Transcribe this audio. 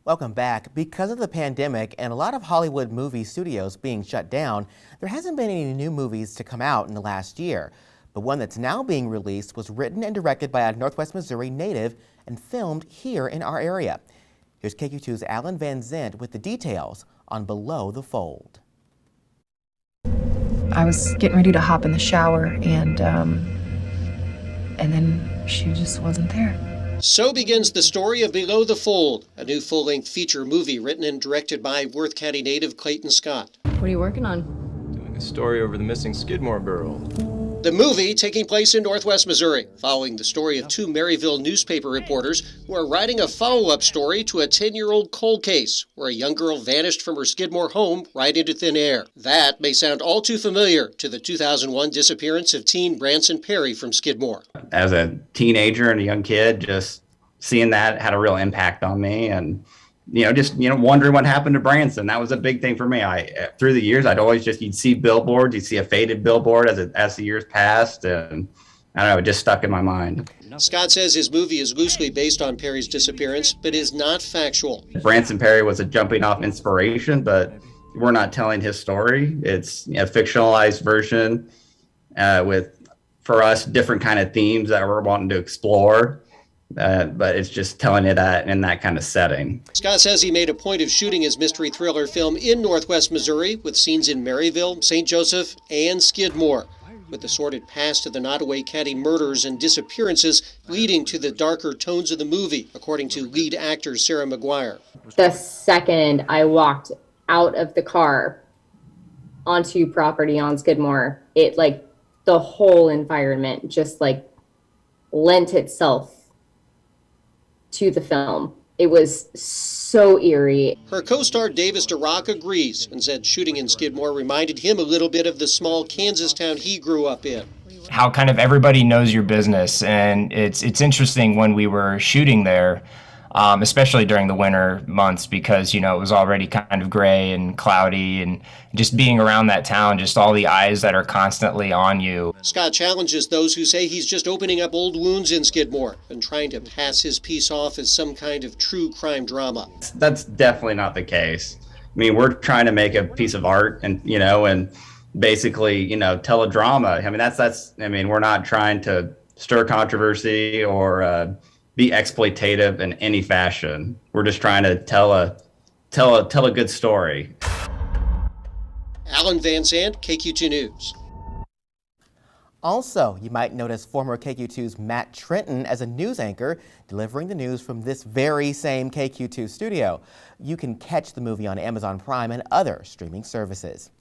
Welcome back. Because of the pandemic and a lot of Hollywood movie studios being shut down, there hasn't been any new movies to come out in the last year. But one that's now being released was written and directed by a Northwest Missouri native and filmed here in our area. Here's KQ2's Alan Van Zant with the details on Below the Fold. I was getting ready to hop in the shower and then she just wasn't there. So begins the story of Below the Fold, a new full-length feature movie written and directed by Worth County native Clayton Scott. What are you working on? Doing a story over the missing Skidmore girl. The movie taking place in Northwest Missouri, following the story of two Maryville newspaper reporters who are writing a follow-up story to a 10-year-old cold case where a young girl vanished from her Skidmore home right into thin air. That may sound all too familiar to the 2001 disappearance of teen Branson Perry from Skidmore. As a teenager and a young kid, just seeing that had a real impact on me, and wondering what happened to Branson. That was a big thing for me. Through the years, I'd always you'd see billboards, you'd see a faded billboard as the years passed, and I don't know, it just stuck in my mind. Scott says his movie is loosely based on Perry's disappearance, but is not factual. Branson Perry was a jumping off inspiration, but we're not telling his story. It's a fictionalized version with, for us, different kind of themes that we're wanting to explore. But it's just telling it in that kind of setting. Scott says he made a point of shooting his mystery thriller film in Northwest Missouri with scenes in Maryville, St. Joseph, and Skidmore, with the sordid past of the Nottoway County murders and disappearances leading to the darker tones of the movie, according to lead actor Sarah McGuire. The second I walked out of the car onto property on Skidmore, the whole environment just lent itself to the film. It was so eerie. Her co-star Davis DeRock agrees and said shooting in Skidmore reminded him a little bit of the small Kansas town he grew up in. How kind of everybody knows your business, and it's interesting when we were shooting there, especially during the winter months, because it was already kind of gray and cloudy, and just being around that town, just all the eyes that are constantly on you. Scott challenges those who say he's just opening up old wounds in Skidmore and trying to pass his piece off as some kind of true crime drama. That's definitely not the case. I mean, we're trying to make a piece of art and basically tell a drama. I mean, we're not trying to stir controversy or be exploitative in any fashion. We're just trying to tell a good story. Alan Van Zant, KQ2 News. Also, you might notice former KQ2's Matt Trenton as a news anchor delivering the news from this very same KQ2 studio. You can catch the movie on Amazon Prime and other streaming services.